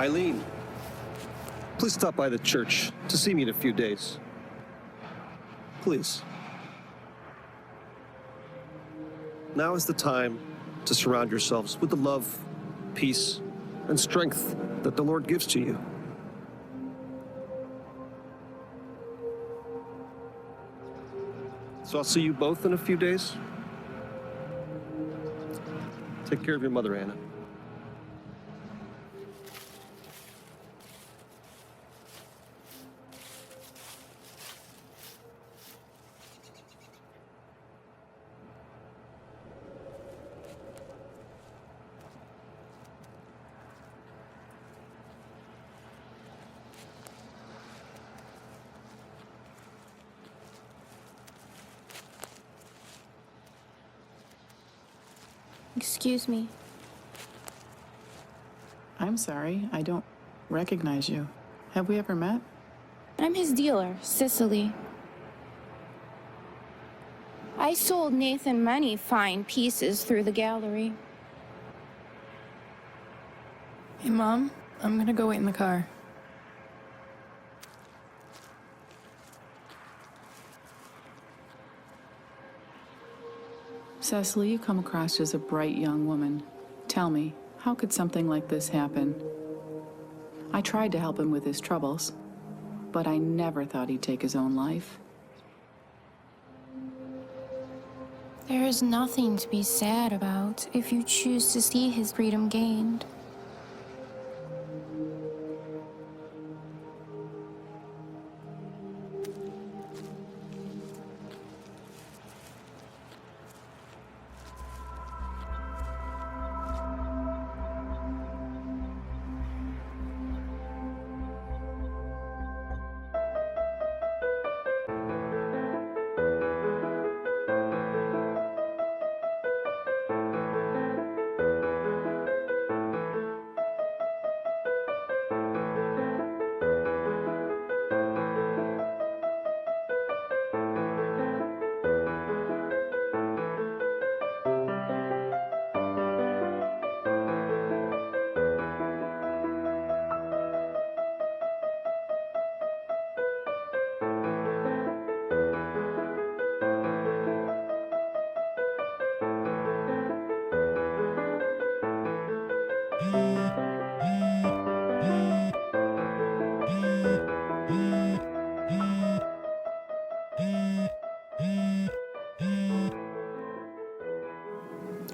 Eileen, please stop by the church to see me in a few days. Please. Now is the time to surround yourselves with the love, peace, and strength that the Lord gives to you. So I'll see you both in a few days. Take care of your mother, Anna. Excuse me. I'm sorry, I don't recognize you. Have we ever met? I'm his dealer, Cecily. I sold Nathan many fine pieces through the gallery. Hey, Mom, I'm gonna go wait in the car. Cecily, you come across as a bright young woman. Tell me, how could something like this happen? I tried to help him with his troubles, but I never thought he'd take his own life. There is nothing to be sad about if you choose to see his freedom gained.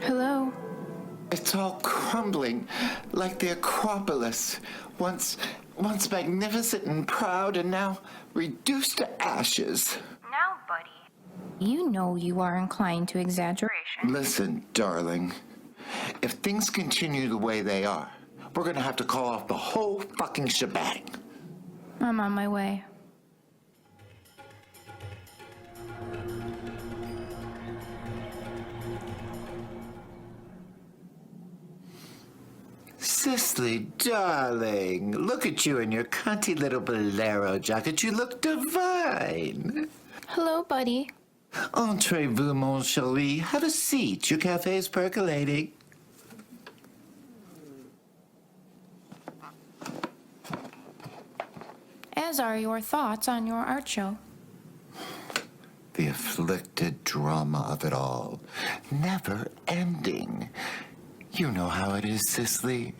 Hello? It's all crumbling, like the Acropolis. Once magnificent and proud, and now reduced to ashes. Now, buddy. You know you are inclined to exaggeration. Listen, darling. If things continue the way they are, we're gonna have to call off the whole fucking shebang. I'm on my way. Cecily, darling, look at you in your cunty little bolero jacket. You look divine. Hello, buddy. Entrez-vous, mon chéri. Have a seat. Your cafe's percolating. As are your thoughts on your art show. The afflicted drama of it all. Never ending. You know how it is, Cecily.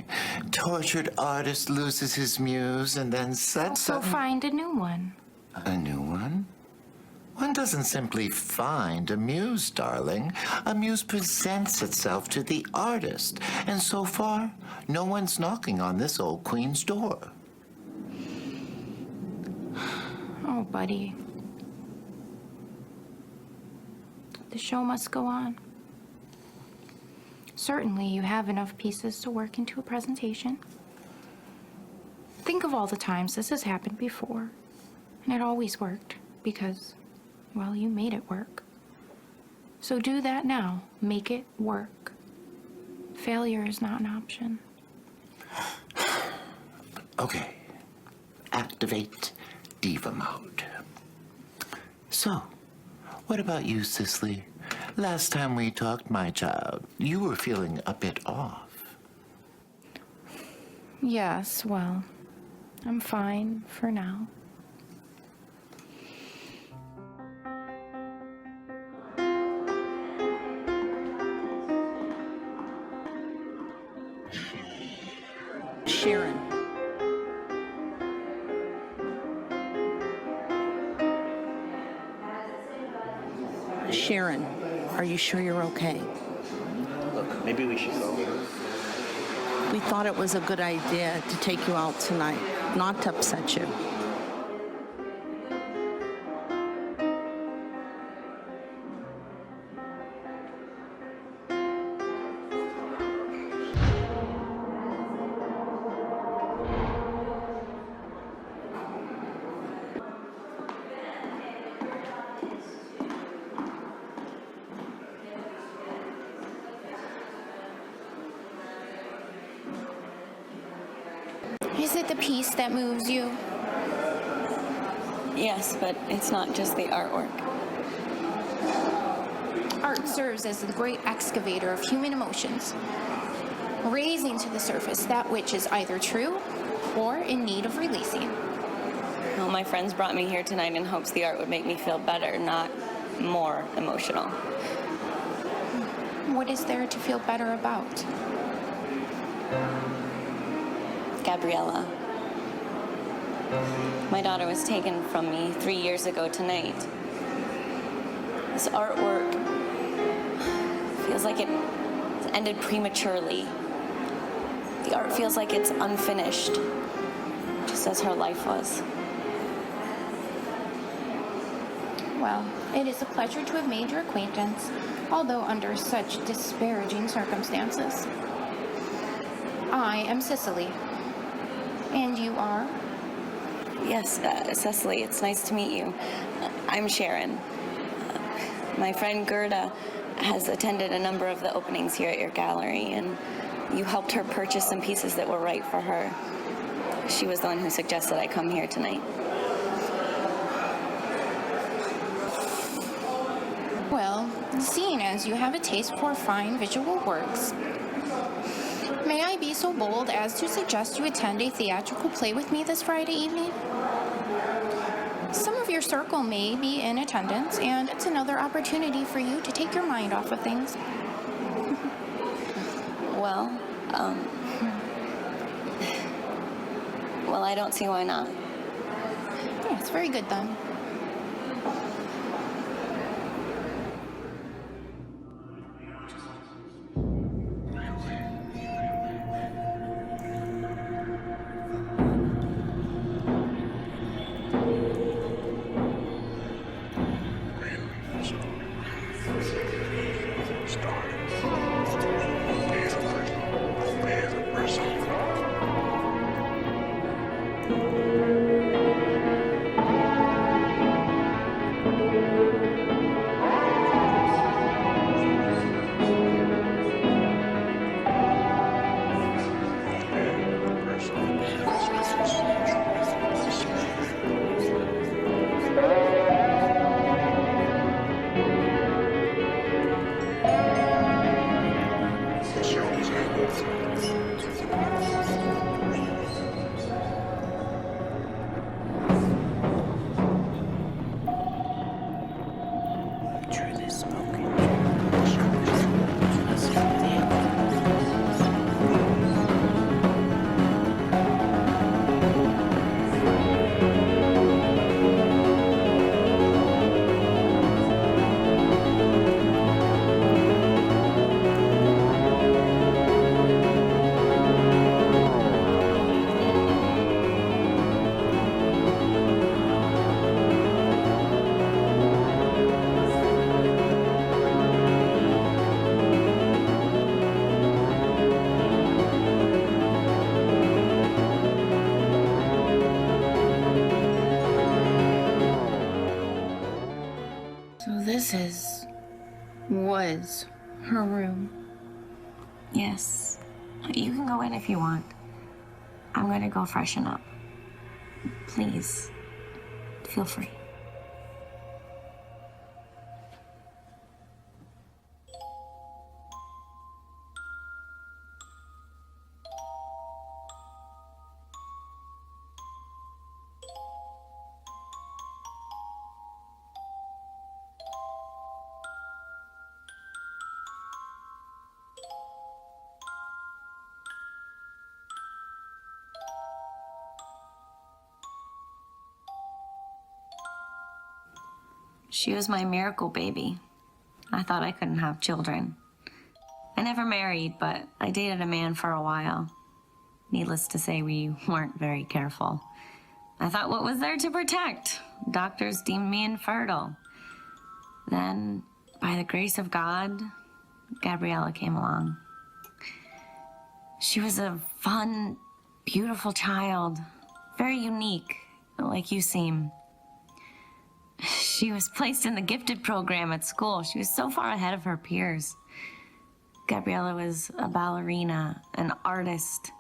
Tortured artist loses his muse and then So suddenly... find a new one. A new one? One doesn't simply find a muse, darling. A muse presents itself to the artist. And so far, no one's knocking on this old queen's door. Oh, buddy. The show must go on. Certainly, you have enough pieces to work into a presentation. Think of all the times this has happened before, and it always worked because, well, you made it work. So do that now. Make it work. Failure is not an option. Okay. Activate diva mode. So, what about you, Cecily? Last time we talked, my child, you were feeling a bit off. Yes, well, I'm fine for now. Sharon. Sharon, are you sure you're okay? Look, maybe we should go. We thought it was a good idea to take you out tonight, not to upset you. Is it the piece that moves you? Yes, but it's not just the artwork. Art serves as the great excavator of human emotions, raising to the surface that which is either true or in need of releasing. Well, my friends brought me here tonight in hopes the art would make me feel better, not more emotional. What is there to feel better about? Gabriella. My daughter was taken from me 3 years ago tonight. This artwork feels like it ended prematurely. The art feels like it's unfinished, just as her life was. Well, it is a pleasure to have made your acquaintance, although under such disparaging circumstances. I am Cecily. And you are? Yes, Cecily, it's nice to meet you. I'm Sharon. My friend Gerda has attended a number of the openings here at your gallery, and you helped her purchase some pieces that were right for her. She was the one who suggested I come here tonight. Well, seeing as you have a taste for fine visual works, may I be so bold as to suggest you attend a theatrical play with me this Friday evening? Some of your circle may be in attendance, and it's another opportunity for you to take your mind off of things. Well, I don't see why not. Yes, very good then. Was her room. Yes. You can go in if you want. I'm going to go freshen up. Please, feel free. She was my miracle baby. I thought I couldn't have children. I never married, but I dated a man for a while. Needless to say, we weren't very careful. I thought, what was there to protect? Doctors deemed me infertile. Then, by the grace of God, Gabriella came along. She was a fun, beautiful child, very unique, like you seem. She was placed in the gifted program at school. She was so far ahead of her peers. Gabriella was a ballerina, an artist,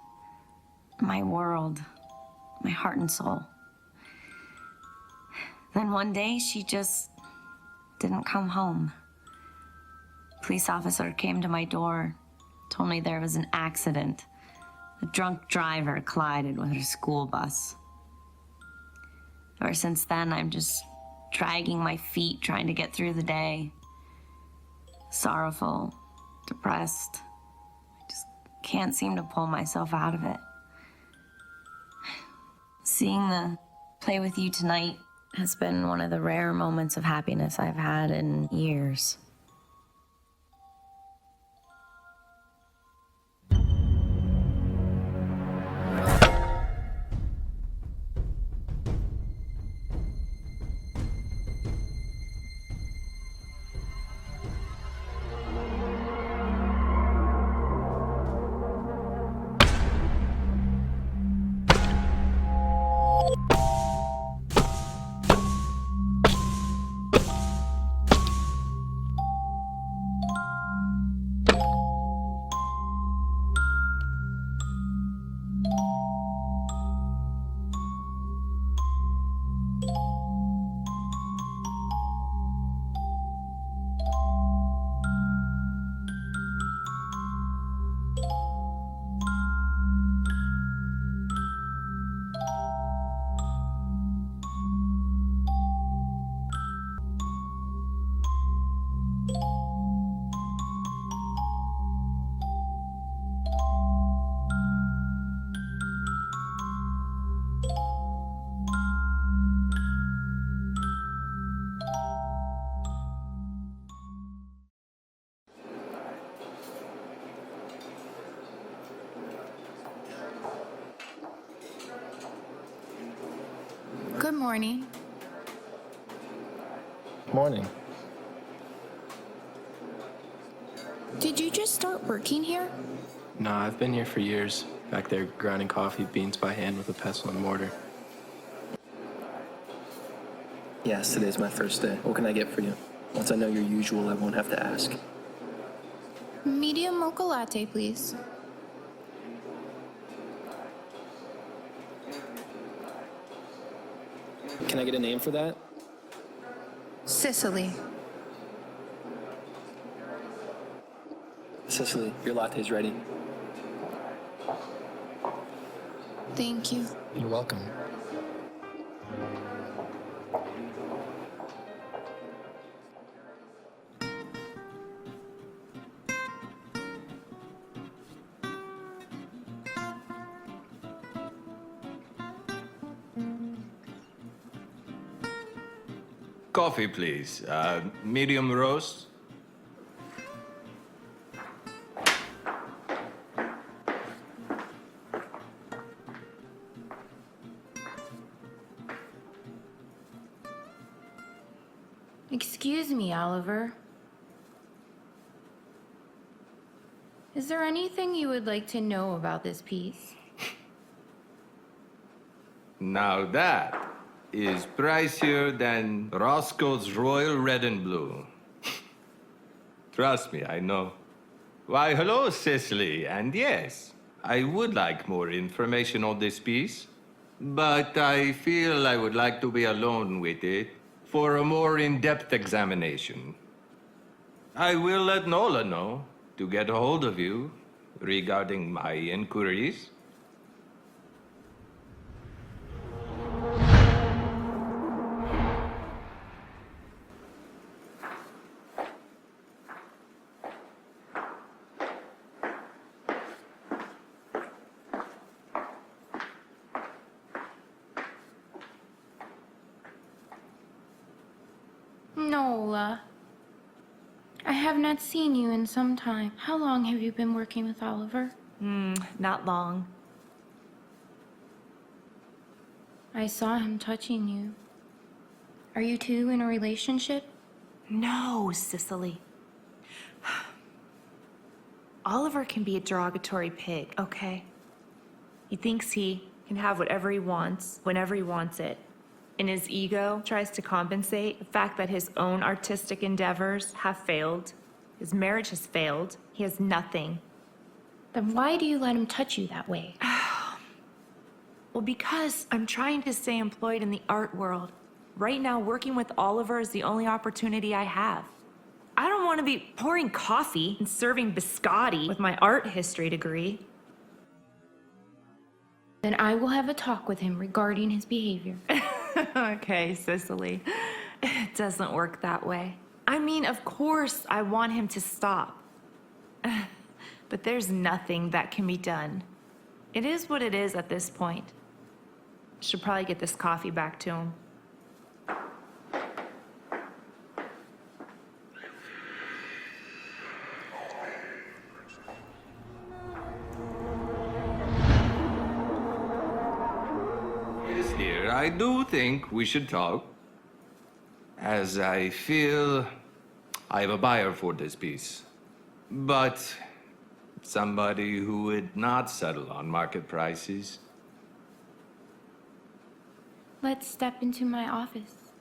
my world, my heart and soul. Then one day, she just didn't come home. A police officer came to my door, told me there was an accident. A drunk driver collided with her school bus. Ever since then, I'm just dragging my feet, trying to get through the day. Sorrowful, depressed. I just can't seem to pull myself out of it. Seeing the play with you tonight has been one of the rare moments of happiness I've had in years. Good morning. Morning. Did you just start working here? Nah, I've been here for years. Back there grinding coffee beans by hand with a pestle and mortar. Yes, today's my first day. What can I get for you? Once I know your usual, I won't have to ask. Medium mocha latte, please. Can I get a name for that? Cecily. Cecily, your latte's ready. Thank you. You're welcome. Coffee, please. Medium roast. Excuse me, Oliver. Is there anything you would like to know about this piece? Now that is pricier than Roscoe's Royal Red and Blue. Trust me, I know. Why, hello, Cecily. And yes, I would like more information on this piece, but I feel I would like to be alone with it for a more in-depth examination. I will let Nola know to get a hold of you regarding my inquiries. No. I have not seen you in some time. How long have you been working with Oliver? Not long. I saw him touching you. Are you two in a relationship? No, Cecily. Oliver can be a derogatory pig, okay? He thinks he can have whatever he wants, whenever he wants it. And his ego tries to compensate the fact that his own artistic endeavors have failed. His marriage has failed. He has nothing. Then why do you let him touch you that way? Well, because I'm trying to stay employed in the art world. Right now, working with Oliver is the only opportunity I have. I don't want to be pouring coffee and serving biscotti with my art history degree. Then I will have a talk with him regarding his behavior. Okay, Cecily. It doesn't work that way. I mean, of course, I want him to stop. But there's nothing that can be done. It is what it is at this point. Should probably get this coffee back to him. Yes, dear, I do think we should talk. As I feel I have a buyer for this piece. But somebody who would not settle on market prices. Let's step into my office.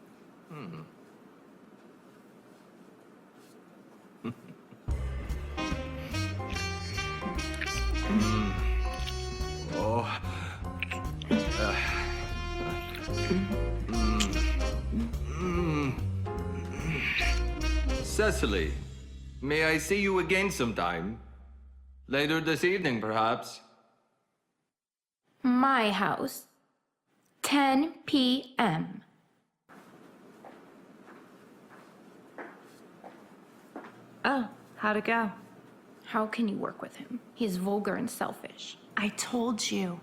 Oh. Cecily, may I see you again sometime? Later this evening, perhaps? My house. 10 p.m. Oh, how'd it go? How can you work with him? He is vulgar and selfish. I told you.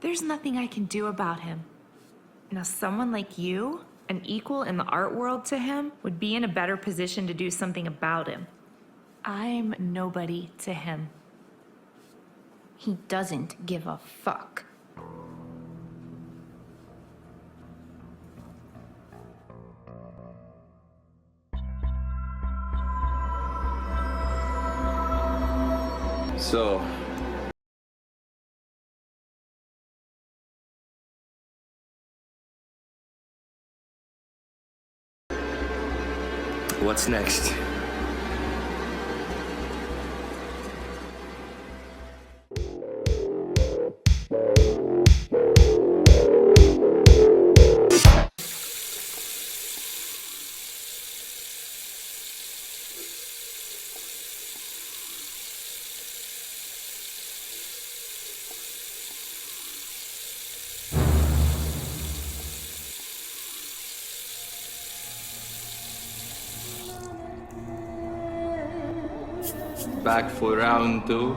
There's nothing I can do about him. Now, someone like you, an equal in the art world to him, would be in a better position to do something about him. I'm nobody to him. He doesn't give a fuck. So, what's next? Back for round two.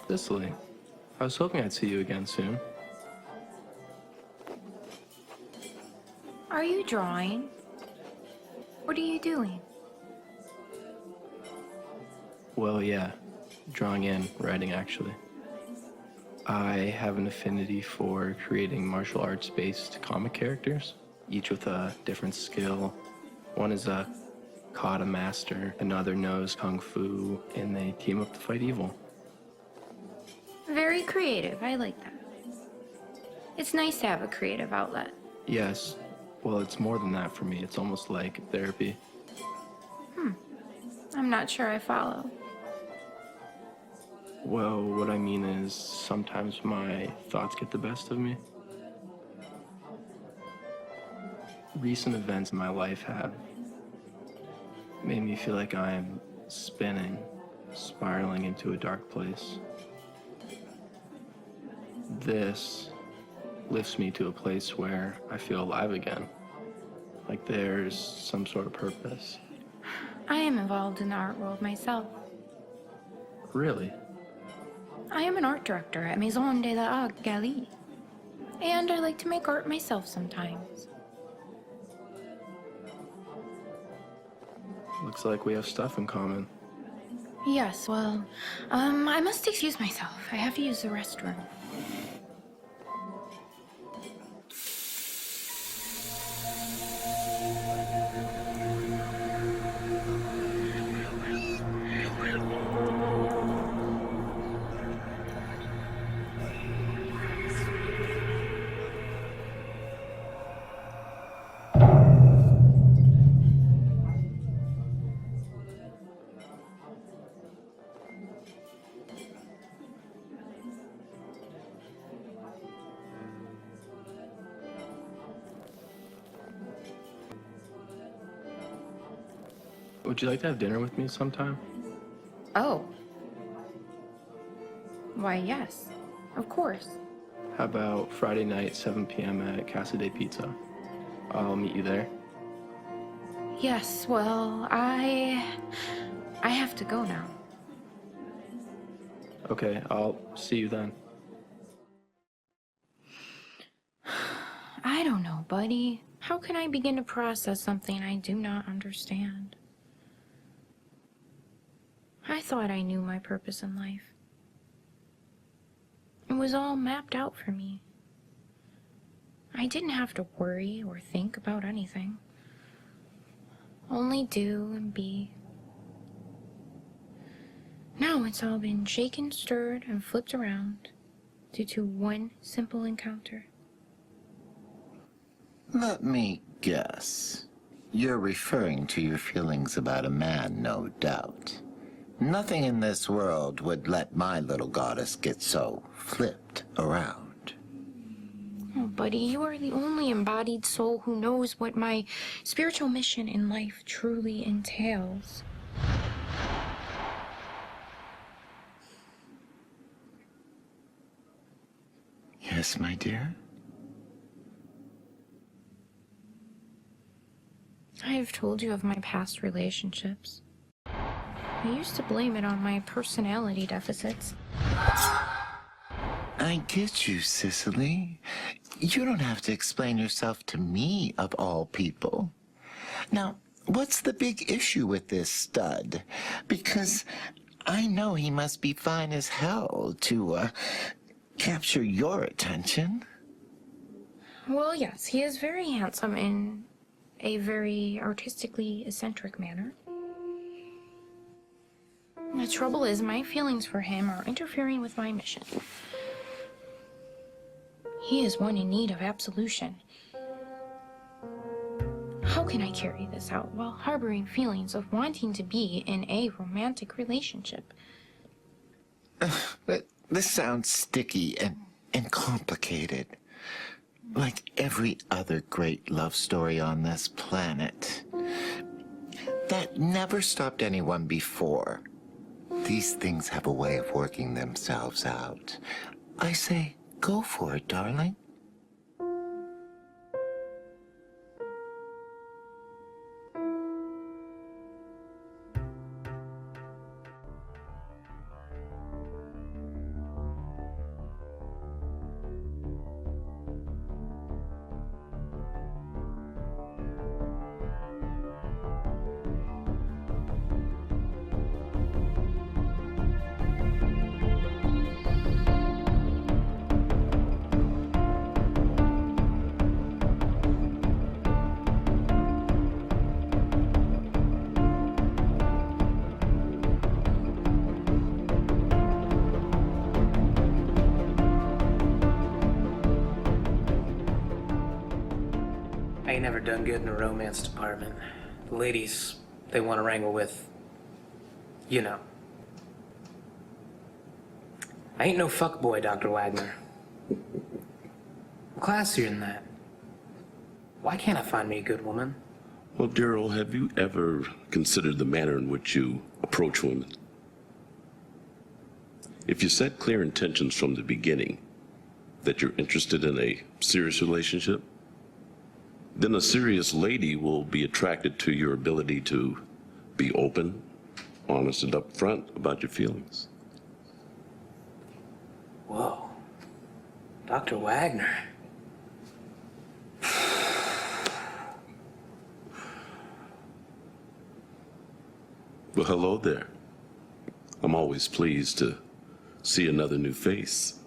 Cecily, I was hoping I'd see you again soon. Are you drawing? What are you doing? Well, yeah, drawing and writing, actually. I have an affinity for creating martial arts-based comic characters, each with a different skill. One is a kata master, another knows kung fu, and they team up to fight evil. Very creative. I like that. It's nice to have a creative outlet. Yes, well, it's more than that for me. It's almost like therapy. I'm not sure I follow. Well, what I mean is sometimes my thoughts get the best of me. Recent events in my life have made me feel like I'm spinning, spiraling into a dark place. This lifts me to a place where I feel alive again, like there's some sort of purpose. I am involved in the art world myself. Really? I am an art director at Maison de l'Art Galerie. And I like to make art myself sometimes. Looks like we have stuff in common. Yes, well, I must excuse myself. I have to use the restroom. Would you like to have dinner with me sometime? Oh. Why, yes. Of course. How about Friday night, 7 p.m. at Casa de Pizza? I'll meet you there. Yes, well, I have to go now. Okay, I'll see you then. I don't know, buddy. How can I begin to process something I do not understand? I thought I knew my purpose in life. It was all mapped out for me. I didn't have to worry or think about anything. Only do and be. Now it's all been shaken, stirred, and flipped around due to one simple encounter. Let me guess. You're referring to your feelings about a man, no doubt. Nothing in this world would let my little goddess get so flipped around. Oh, buddy, you are the only embodied soul who knows what my spiritual mission in life truly entails. Yes, my dear? I have told you of my past relationships. I used to blame it on my personality deficits. I get you, Cecily. You don't have to explain yourself to me, of all people. Now, what's the big issue with this stud? Because I know he must be fine as hell to, capture your attention. Well, yes, he is very handsome in a very artistically eccentric manner. The trouble is, my feelings for him are interfering with my mission. He is one in need of absolution. How can I carry this out while harboring feelings of wanting to be in a romantic relationship? But this sounds sticky and complicated. Like every other great love story on this planet. That never stopped anyone before. These things have a way of working themselves out. I say, go for it, darling. I ain't never done good in the romance department. The ladies, they want to wrangle with, you know. I ain't no fuckboy, Dr. Wagner. I'm classier than that. Why can't I find me a good woman? Well, Daryl, have you ever considered the manner in which you approach women? If you set clear intentions from the beginning that you're interested in a serious relationship, then a serious lady will be attracted to your ability to be open, honest, and upfront about your feelings. Whoa. Dr. Wagner. Well, hello there. I'm always pleased to see another new face.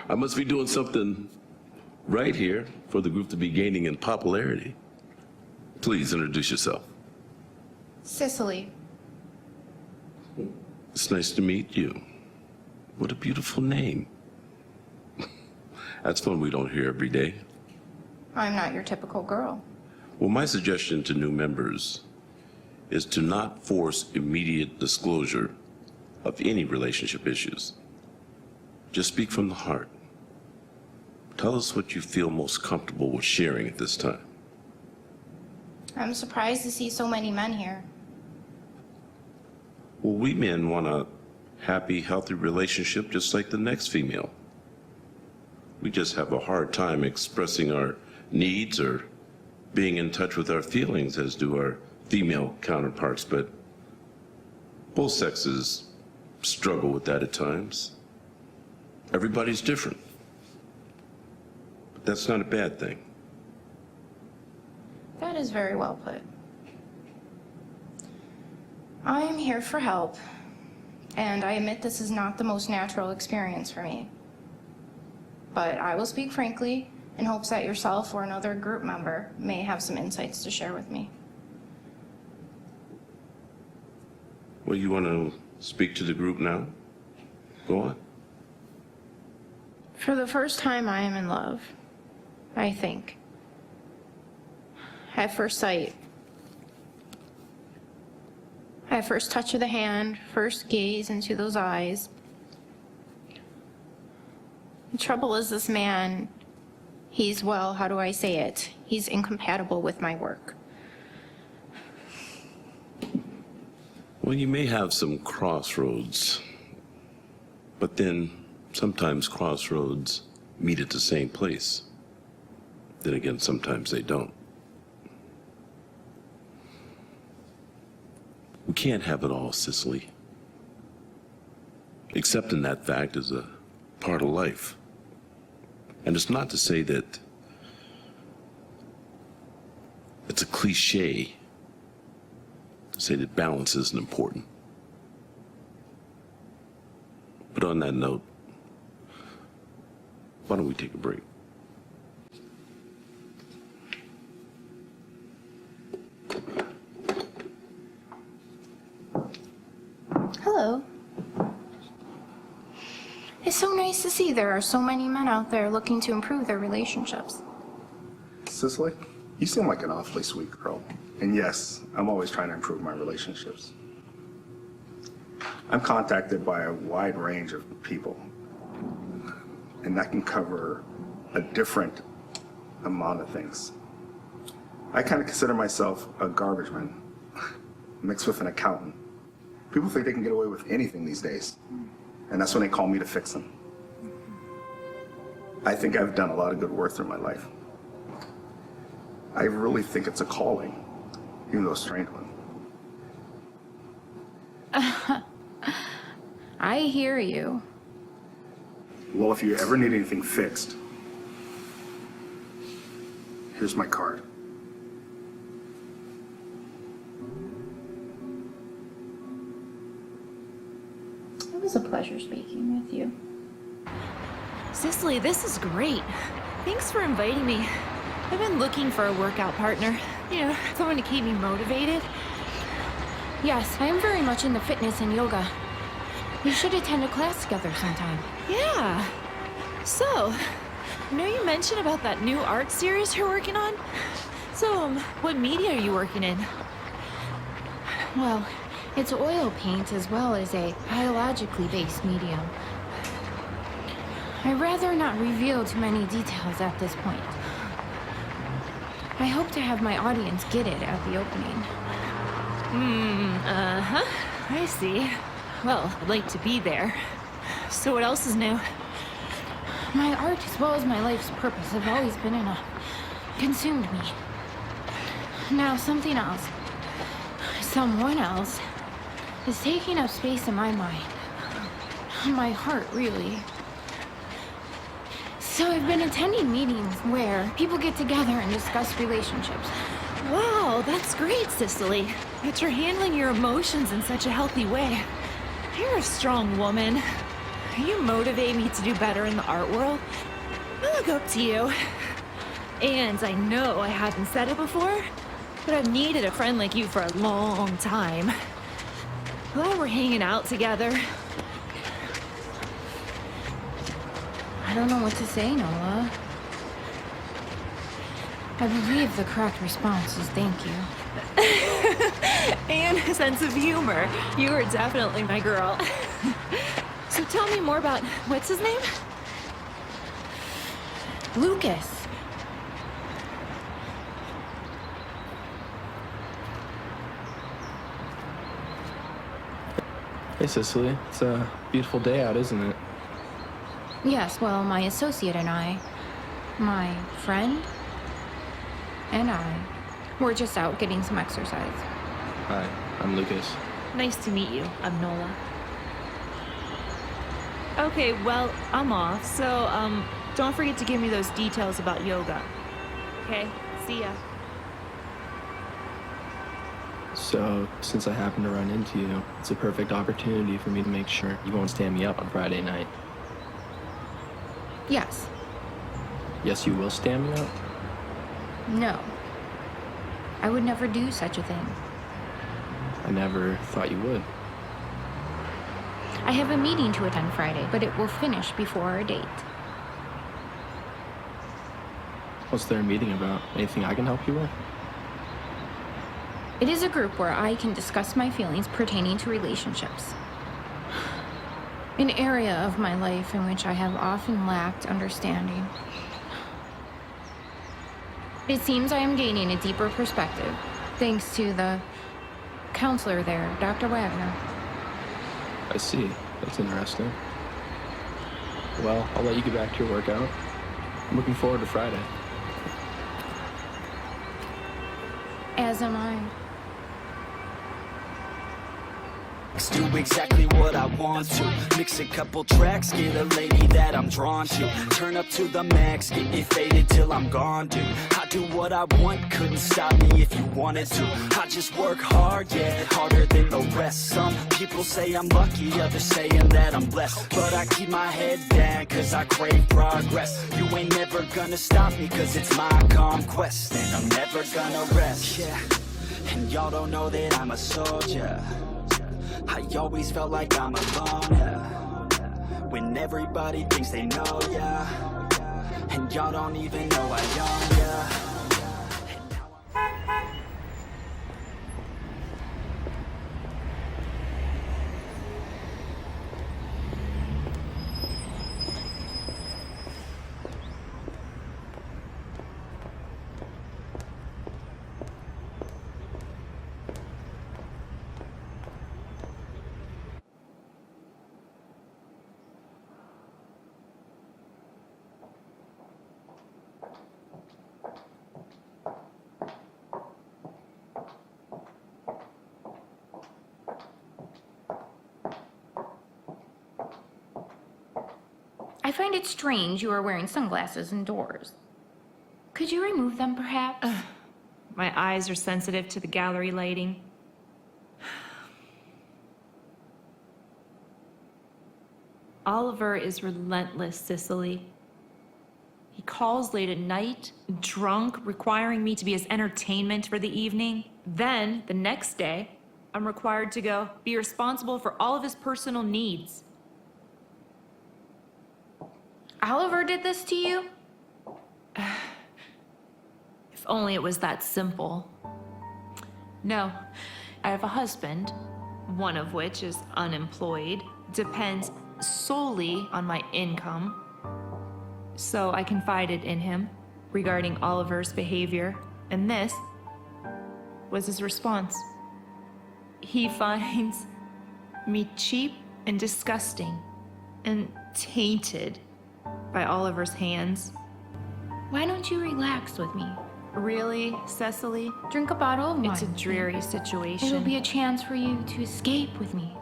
I must be doing something right here for the group to be gaining in popularity. Please introduce yourself. Cecily. It's nice to meet you. What a beautiful name. That's one we don't hear every day. I'm not your typical girl. Well, my suggestion to new members is to not force immediate disclosure of any relationship issues. Just speak from the heart. Tell us what you feel most comfortable with sharing at this time. I'm surprised to see so many men here. Well, we men want a happy, healthy relationship just like the next female. We just have a hard time expressing our needs or being in touch with our feelings as do our female counterparts, but both sexes struggle with that at times. Everybody's different. But that's not a bad thing. That is very well put. I am here for help, and I admit this is not the most natural experience for me. But I will speak frankly in hopes that yourself or another group member may have some insights to share with me. Well, you want to speak to the group now? Go on. For the first time, I am in love, I think. At first sight. At first touch of the hand, first gaze into those eyes. The trouble is this man, he's, well, how do I say it? He's incompatible with my work. Well, you may have some crossroads, but then sometimes crossroads meet at the same place. Then again, sometimes they don't. We can't have it all, Cecily. Accepting that fact is a part of life. And it's not to say that it's a cliche to say that balance isn't important. But on that note, why don't we take a break? It's so nice to see there are so many men out there looking to improve their relationships. Cecily, you seem like an awfully sweet girl. And yes, I'm always trying to improve my relationships. I'm contacted by a wide range of people, and that can cover a different amount of things. I kind of consider myself a garbage man mixed with an accountant. People think they can get away with anything these days, and that's when they call me to fix them. I think I've done a lot of good work through my life. I really think it's a calling, even though a strange one. I hear you. Well, if you ever need anything fixed, here's my card. It was a pleasure speaking with you. Cecily, this is great. Thanks for inviting me. I've been looking for a workout partner. You know, someone to keep me motivated. Yes, I am very much into fitness and yoga. We should attend a class together sometime. Yeah. So, I know you mentioned about that new art series you're working on. So, what media are you working in? Well, it's oil paint as well as a biologically based medium. I'd rather not reveal too many details at this point. I hope to have my audience get it at the opening. I see. Well, I'd like to be there. So what else is new? My art as well as my life's purpose have always been enough. Consumed me. Now something else. Someone else is taking up space in my mind. My heart, really. So I've been attending meetings where people get together and discuss relationships. Wow, that's great, Cecily. That you're handling your emotions in such a healthy way. You're a strong woman. You motivate me to do better in the art world. I look up to you. And I know I haven't said it before, but I've needed a friend like you for a long time. Glad we're hanging out together. I don't know what to say, Noah. I believe the correct response is thank you. And a sense of humor. You are definitely my girl. So tell me more about, what's his name? Lucas. Hey, Cecily. It's a beautiful day out, isn't it? Yes, well, my associate and I, my friend, and I, we're just out getting some exercise. Hi, I'm Lucas. Nice to meet you. I'm Nola. Okay, well, I'm off, so, don't forget to give me those details about yoga. Okay, see ya. So, since I happen to run into you, it's a perfect opportunity for me to make sure you won't stand me up on Friday night. Yes. Yes, you will stand me up? No. I would never do such a thing. I never thought you would. I have a meeting to attend Friday, but it will finish before our date. What's their meeting about? Anything I can help you with? It is a group where I can discuss my feelings pertaining to relationships. An area of my life in which I have often lacked understanding. It seems I am gaining a deeper perspective, thanks to the counselor there, Dr. Wagner. I see. That's interesting. Well, I'll let you get back to your workout. I'm looking forward to Friday. As am I. Do exactly what I want to. Mix a couple tracks, get a lady that I'm drawn to. Turn up to the max, get me faded till I'm gone, dude. I do what I want, couldn't stop me if you wanted to. I just work hard, yeah, harder than the rest. Some people say I'm lucky, others saying that I'm blessed. But I keep my head down, cause I crave progress. You ain't never gonna stop me, cause it's my conquest. And I'm never gonna rest, yeah. And y'all don't know that I'm a soldier. I always felt like I'm alone, yeah. When everybody thinks they know, yeah. And y'all don't even know I own, yeah. I find it strange you are wearing sunglasses indoors. Could you remove them, perhaps? My eyes are sensitive to the gallery lighting. Oliver is relentless, Cecily. He calls late at night, drunk, requiring me to be his entertainment for the evening. Then, the next day, I'm required to go be responsible for all of his personal needs. Oliver did this to you? If only it was that simple. No, I have a husband, one of which is unemployed, depends solely on my income. So I confided in him regarding Oliver's behavior, and this was his response. He finds me cheap and disgusting and tainted by Oliver's hands. Why don't you relax with me? Really, Cecily? Drink a bottle of wine. It's a dreary situation. It'll be a chance for you to escape with me.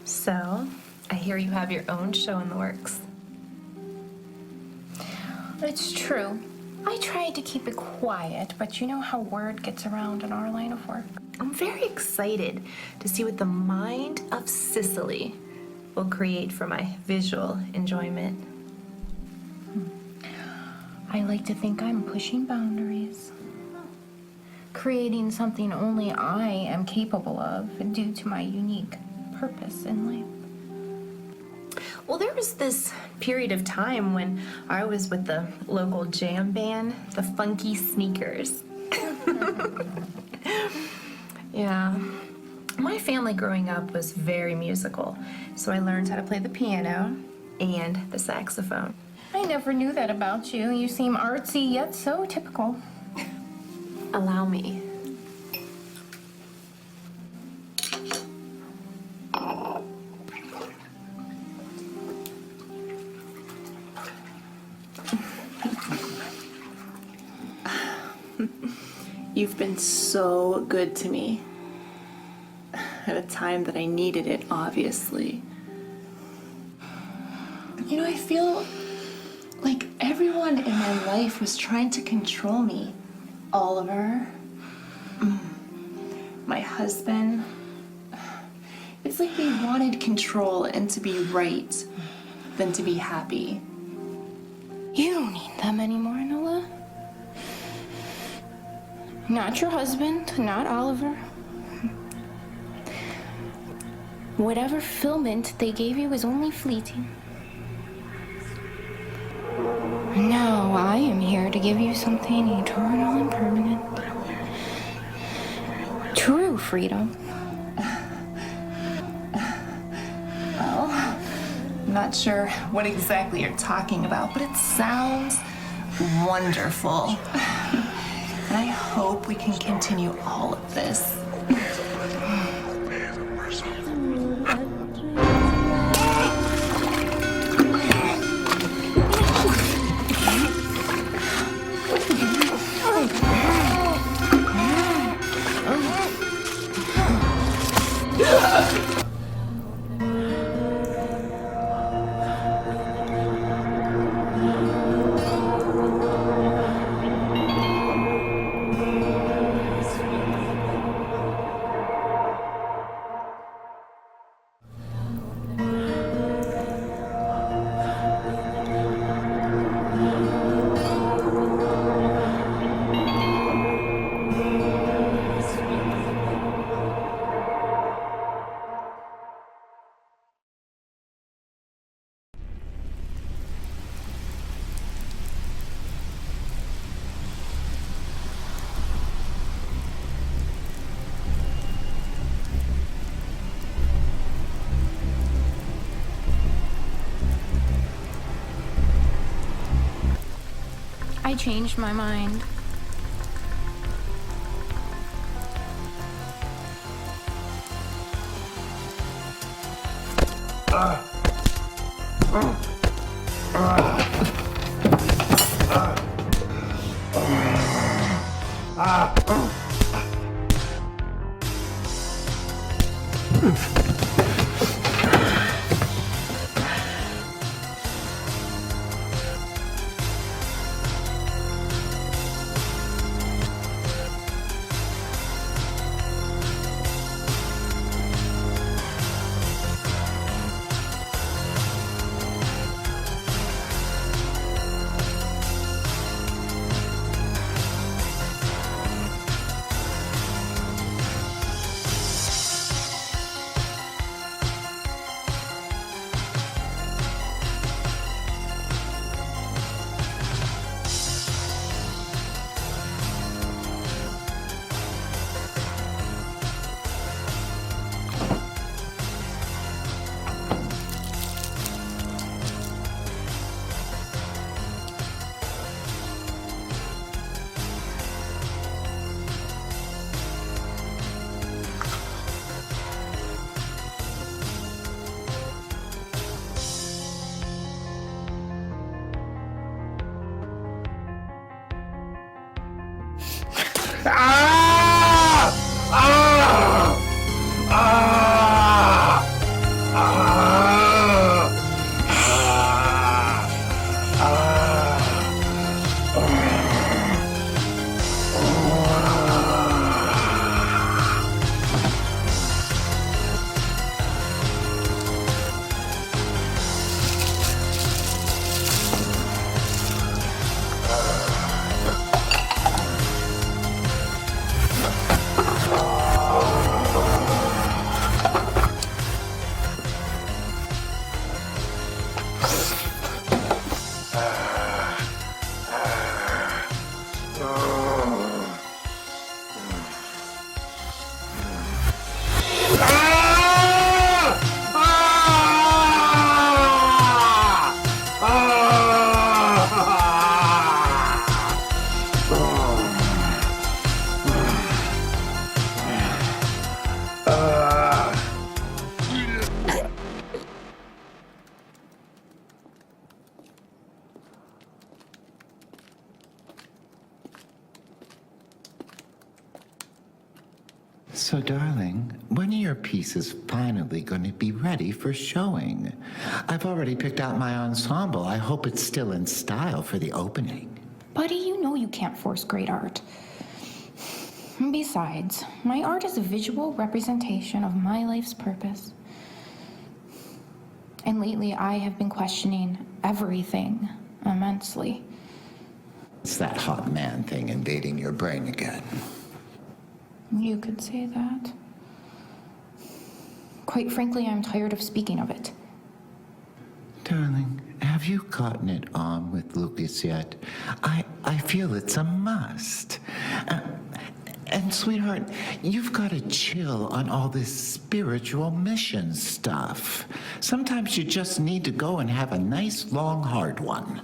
So, I hear you have your own show in the works. It's true. I tried to keep it quiet, but you know how word gets around in our line of work. I'm very excited to see what the mind of Cecily will create for my visual enjoyment. I like to think I'm pushing boundaries, creating something only I am capable of due to my unique purpose in life. Well, there was this period of time when I was with the local jam band, the Funky Sneakers. Yeah. My family growing up was very musical, so I learned how to play the piano and the saxophone. I never knew that about you. You seem artsy yet so typical. Allow me. You've been so good to me. At a time that I needed it, obviously. You know, I feel like everyone in my life was trying to control me. Oliver, my husband. It's like they wanted control and to be right than to be happy. You don't need them anymore, Noah. Not your husband, not Oliver. Whatever fulfillment they gave you was only fleeting. Now I am here to give you something eternal and permanent. True freedom. Well, I'm not sure what exactly you're talking about, but it sounds wonderful. And I hope we can continue all of this. I changed my mind. So, darling, when are your pieces finally going to be ready for showing? I've already picked out my ensemble. I hope it's still in style for the opening. Buddy, you know you can't force great art. Besides, my art is a visual representation of my life's purpose. And lately, I have been questioning everything immensely. It's that hot man thing invading your brain again. You could say that. Quite frankly, I'm tired of speaking of it. Darling, have you gotten it on with Lucas yet? I feel it's a must. And sweetheart, you've got to chill on all this spiritual mission stuff. Sometimes you just need to go and have a nice, long, hard one.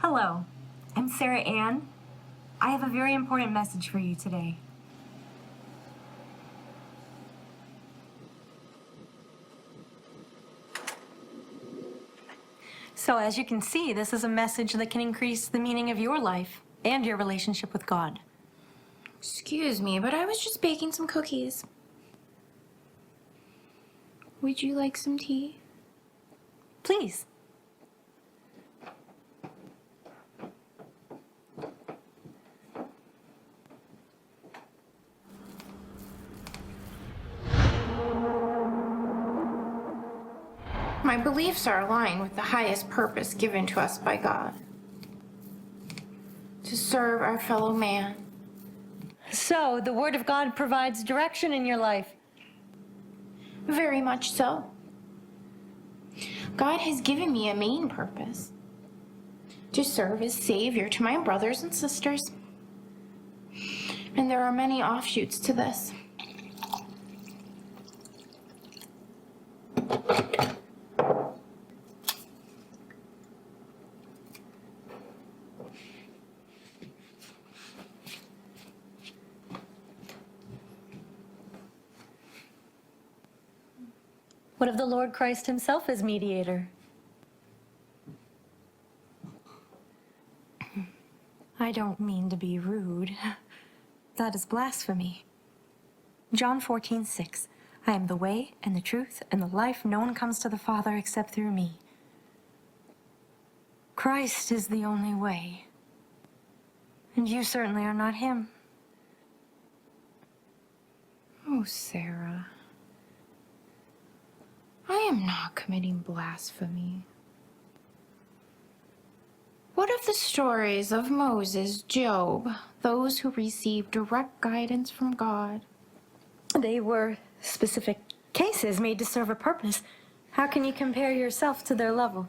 Hello, I'm Sarah Ann. I have a very important message for you today. So as you can see, this is a message that can increase the meaning of your life and your relationship with God. Excuse me, but I was just baking some cookies. Would you like some tea? Please. My beliefs are aligned with the highest purpose given to us by God. To serve our fellow man. So, the Word of God provides direction in your life. Very much so. God has given me a main purpose. To serve as Savior to my brothers and sisters. And there are many offshoots to this. What of the Lord Christ himself as mediator? I don't mean to be rude. That is blasphemy. John 14:6. I am the way and the truth and the life. No one comes to the Father except through me. Christ is the only way. And you certainly are not him. Oh, Sarah. I am not committing blasphemy. What of the stories of Moses, Job, those who received direct guidance from God? They were specific cases made to serve a purpose. How can you compare yourself to their level?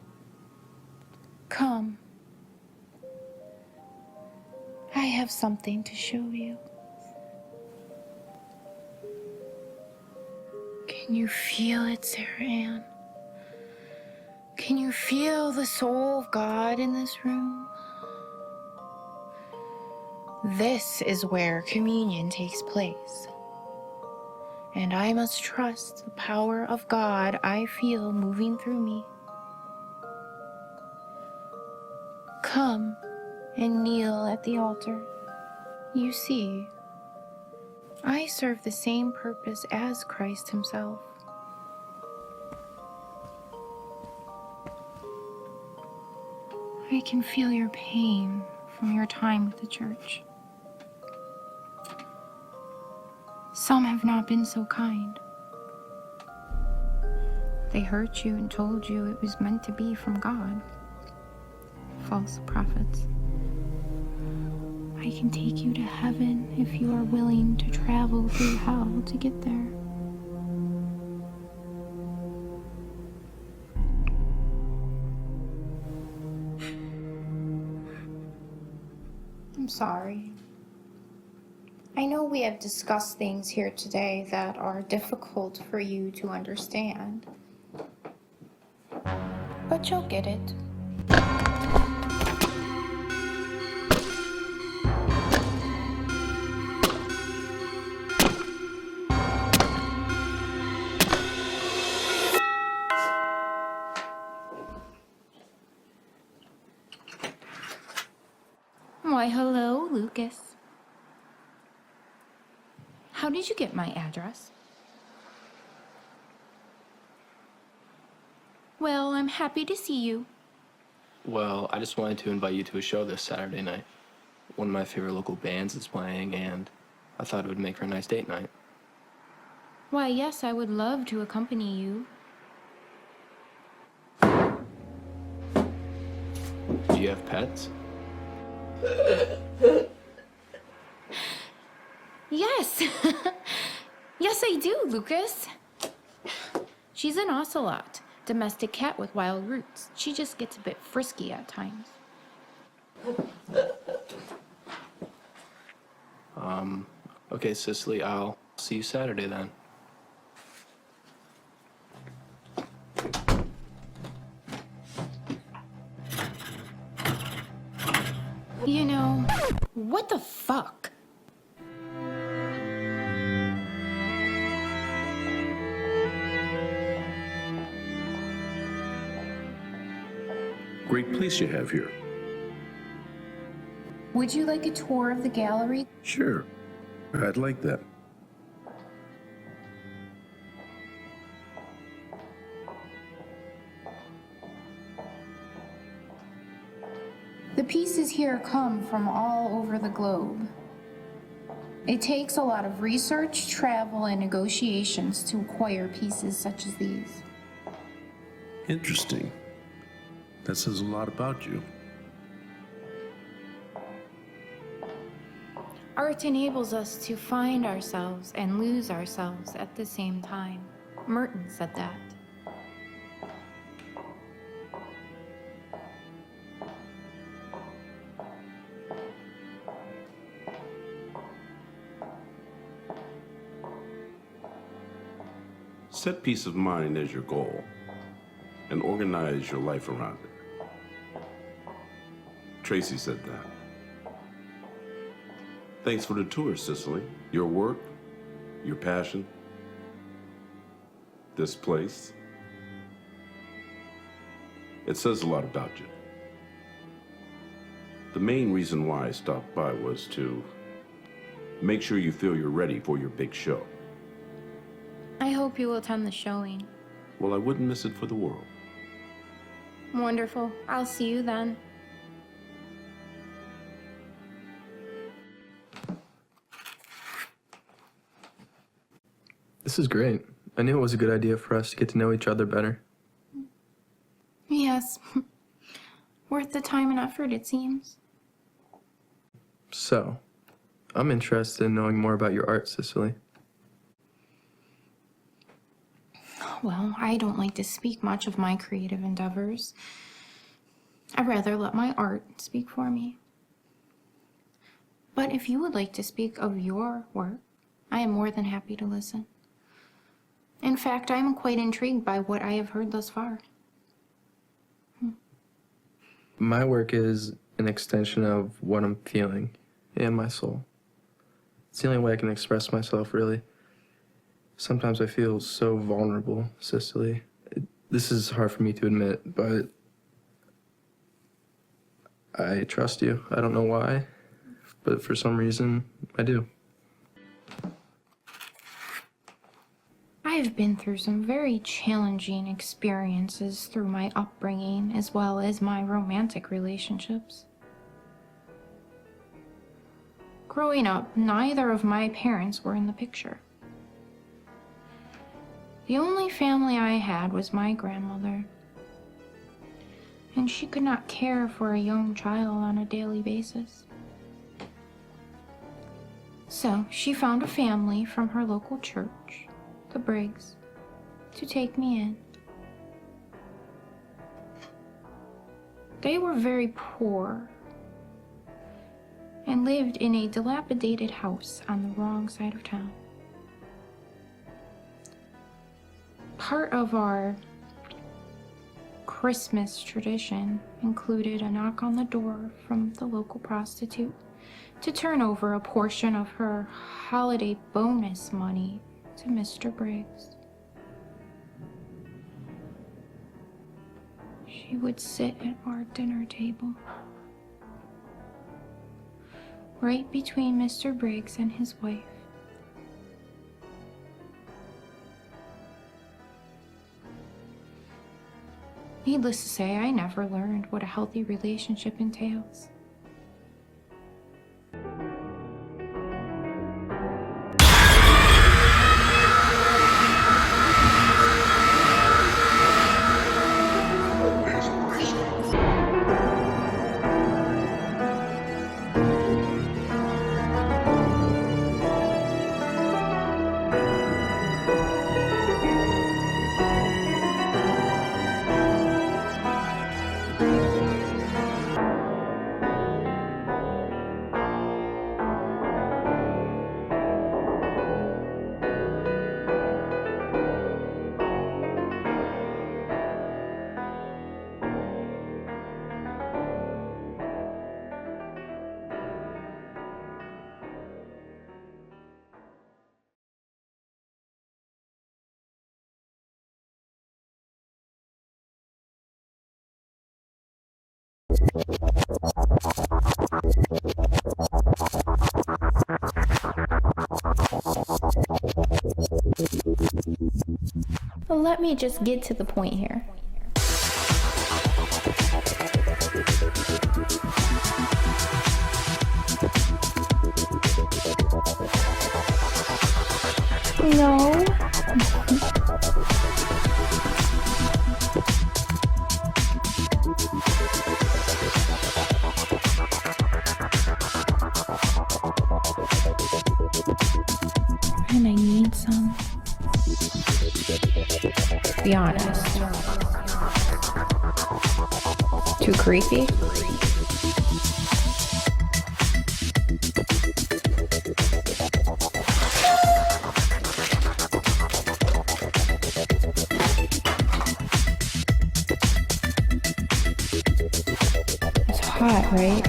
Come. I have something to show you. Can you feel it, Sarah Ann? Can you feel the soul of God in this room? This is where communion takes place. And I must trust the power of God I feel moving through me. Come and kneel at the altar. You see, I serve the same purpose as Christ himself. I can feel your pain from your time with the church. Some have not been so kind. They hurt you and told you it was meant to be from God. False prophets. I can take you to heaven if you are willing to travel through hell to get there. I'm sorry. I know we have discussed things here today that are difficult for you to understand. But you'll get it. Why, hello, Lucas. How did you get my address? Well, I'm happy to see you. Well, I just wanted to invite you to a show this Saturday night. One of my favorite local bands is playing, and I thought it would make for a nice date night. Why, yes, I would love to accompany you. Do you have pets? Yes. Yes, I do, Lucas. She's an ocelot, domestic cat with wild roots. She just gets a bit frisky at times. Okay, Cecily, I'll see you Saturday then. You know, what the fuck? Great place you have here. Would you like a tour of the gallery? Sure, I'd like that. The pieces here come from all over the globe. It takes a lot of research, travel, and negotiations to acquire pieces such as these. Interesting. That says a lot about you. Art enables us to find ourselves and lose ourselves at the same time. Merton said that. Set peace of mind as your goal and organize your life around it. Tracy said that. Thanks for the tour, Cecily. Your work, your passion, this place. It says a lot about you. The main reason why I stopped by was to make sure you feel you're ready for your big show. I hope you will attend the showing. Well, I wouldn't miss it for the world. Wonderful. I'll see you then. This is great. I knew it was a good idea for us to get to know each other better. Yes. Worth the time and effort, it seems. So, I'm interested in knowing more about your art, Cecily. Well, I don't like to speak much of my creative endeavors. I'd rather let my art speak for me. But if you would like to speak of your work, I am more than happy to listen. In fact, I am quite intrigued by what I have heard thus far. My work is an extension of what I'm feeling and my soul. It's the only way I can express myself, really. Sometimes I feel so vulnerable, Cecily. This is hard for me to admit, but I trust you. I don't know why, but for some reason, I do. I've been through some very challenging experiences through my upbringing as well as my romantic relationships. Growing up, neither of my parents were in the picture. The only family I had was my grandmother, and she could not care for a young child on a daily basis. So she found a family from her local church, the Briggs, to take me in. They were very poor and lived in a dilapidated house on the wrong side of town. Part of our Christmas tradition included a knock on the door from the local prostitute to turn over a portion of her holiday bonus money to Mr. Briggs. She would sit at our dinner table, right between Mr. Briggs and his wife. Needless to say, I never learned what a healthy relationship entails. Well, let me just get to the point here. No. And I need some. Be honest. Too creepy? It's hot, right?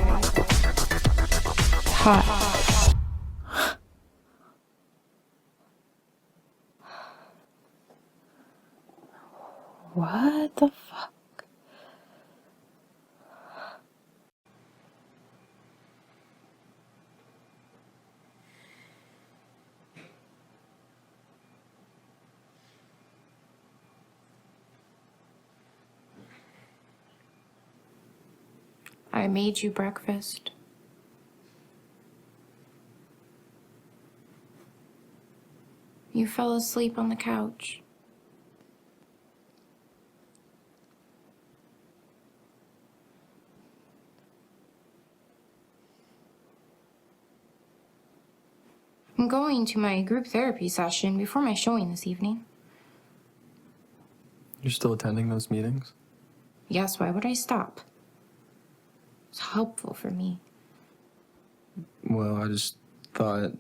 Hot. What the fuck? I made you breakfast. You fell asleep on the couch. I'm going to my group therapy session before my showing this evening. You're still attending those meetings? Yes, why would I stop? It's helpful for me. Well, I just thought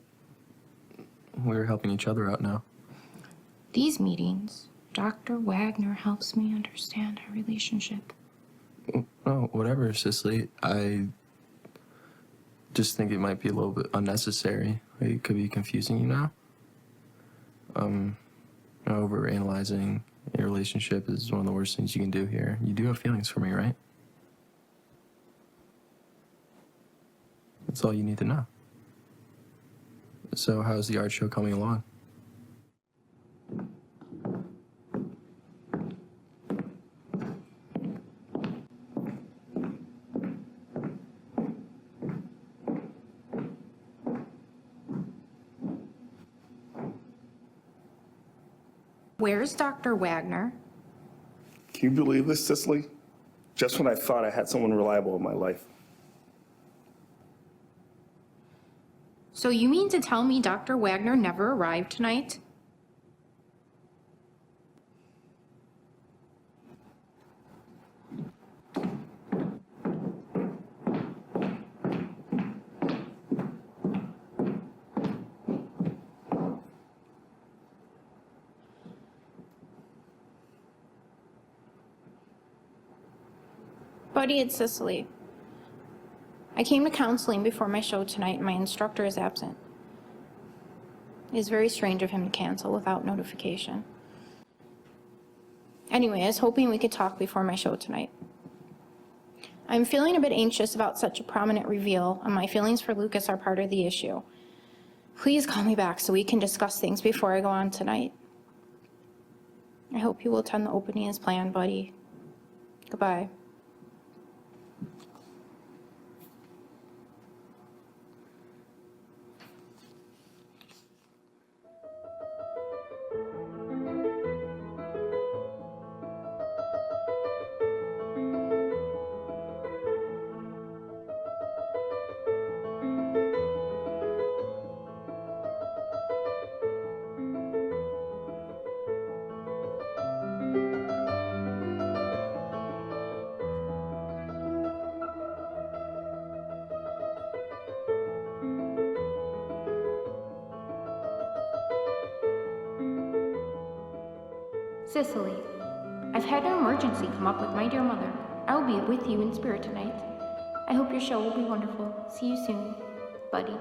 we were helping each other out now. These meetings, Dr. Wagner helps me understand our relationship. Oh, whatever, Cecily. I just think it might be a little bit unnecessary. It could be confusing you now. Overanalyzing your relationship is one of the worst things you can do here. You do have feelings for me, right? That's all you need to know. So how's the art show coming along? Where's Dr. Wagner? Can you believe this, Cecily? Just when I thought I had someone reliable in my life. So you mean to tell me Dr. Wagner never arrived tonight? Buddy, it's Cecily. I came to counseling before my show tonight and my instructor is absent. It is very strange of him to cancel without notification. Anyway, I was hoping we could talk before my show tonight. I'm feeling a bit anxious about such a prominent reveal, and my feelings for Lucas are part of the issue. Please call me back so we can discuss things before I go on tonight. I hope you will attend the opening as planned, buddy. Goodbye. Cecily, I've had an emergency come up with my dear mother. I will be with you in spirit tonight. I hope your show will be wonderful. See you soon, buddy.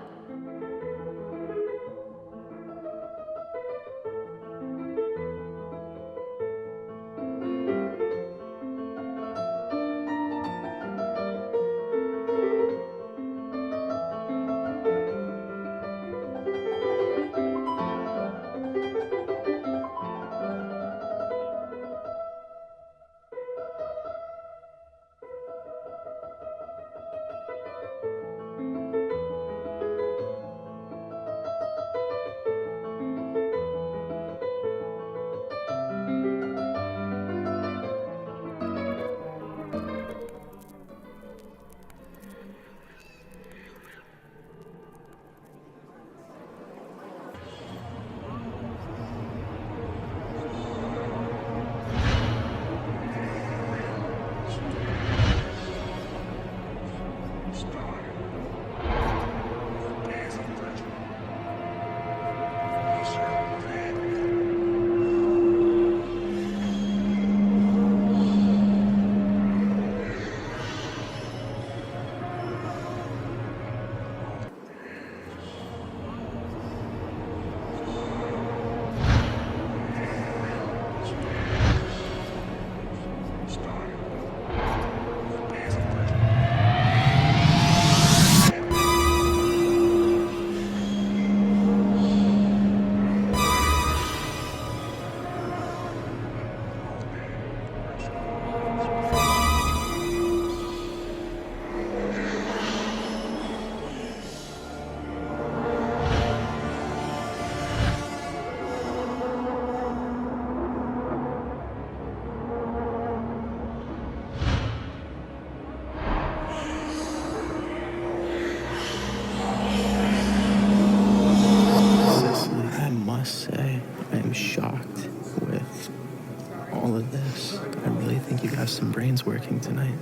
have some brains working tonight.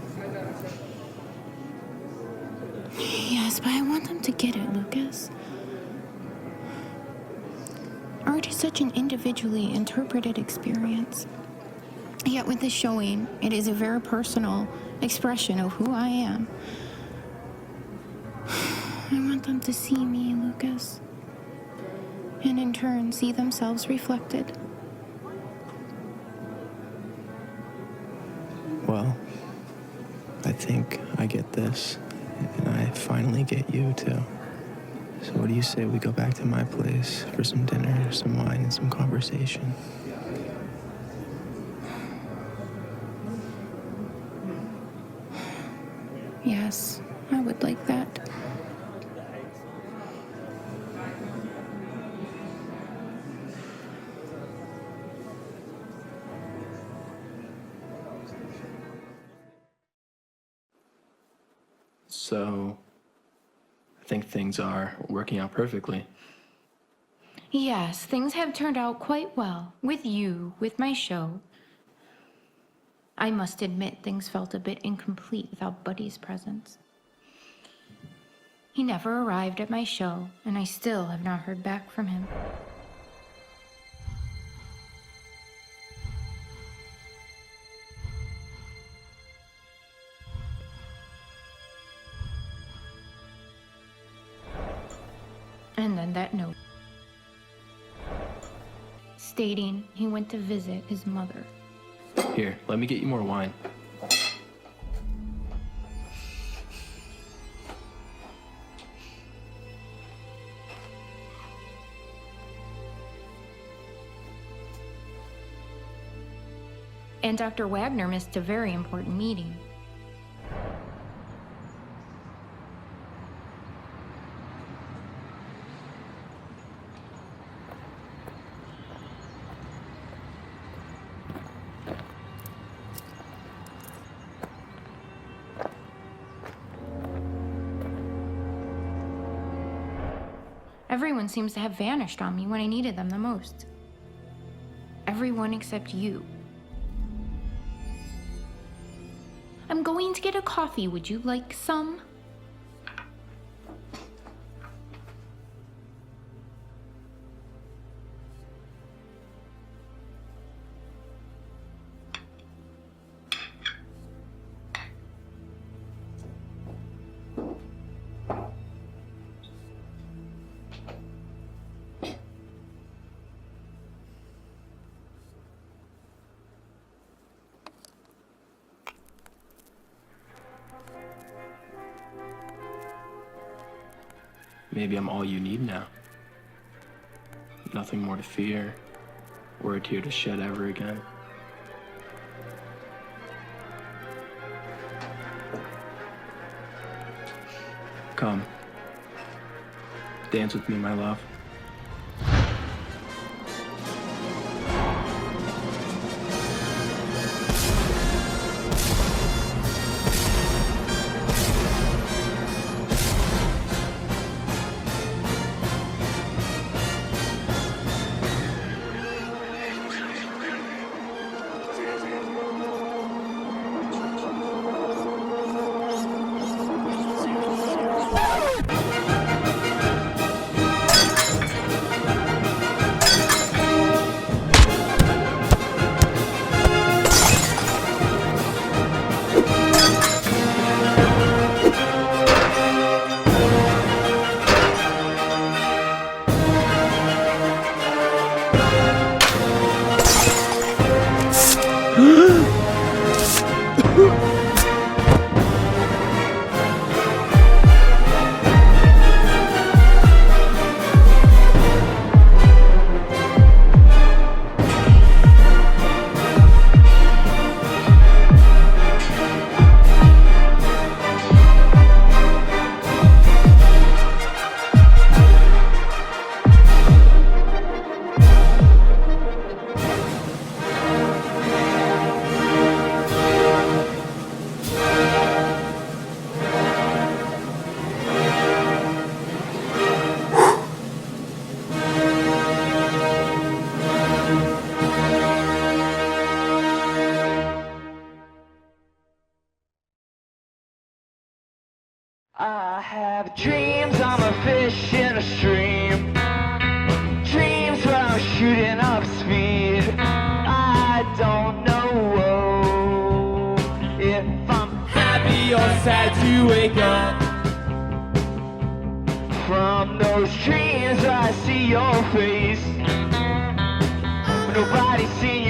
Yes, but I want them to get it, Lucas. Art is such an individually interpreted experience. Yet with this showing, it is a very personal expression of who I am. I want them to see me, Lucas, and in turn see themselves reflected. Well, I think I get this, and I finally get you, too. So what do you say we go back to my place for some dinner, some wine, and some conversation? Yes, I would like that. So, I think things are working out perfectly. Yes, things have turned out quite well. With you, with my show. I must admit, things felt a bit incomplete without Buddy's presence. He never arrived at my show, and I still have not heard back from him. And then that note, stating he went to visit his mother. Here, let me get you more wine. And Dr. Wagner missed a very important meeting. Everyone seems to have vanished on me when I needed them the most. Everyone except you. I'm going to get a coffee. Would you like some? Maybe I'm all you need now. Nothing more to fear, or a tear to shed ever again. Come. Dance with me, my love. I have dreams, I'm a fish in a stream. Dreams where I'm shooting up speed. I don't know if I'm happy or sad to wake up from those dreams where I see your face. Nobody's seen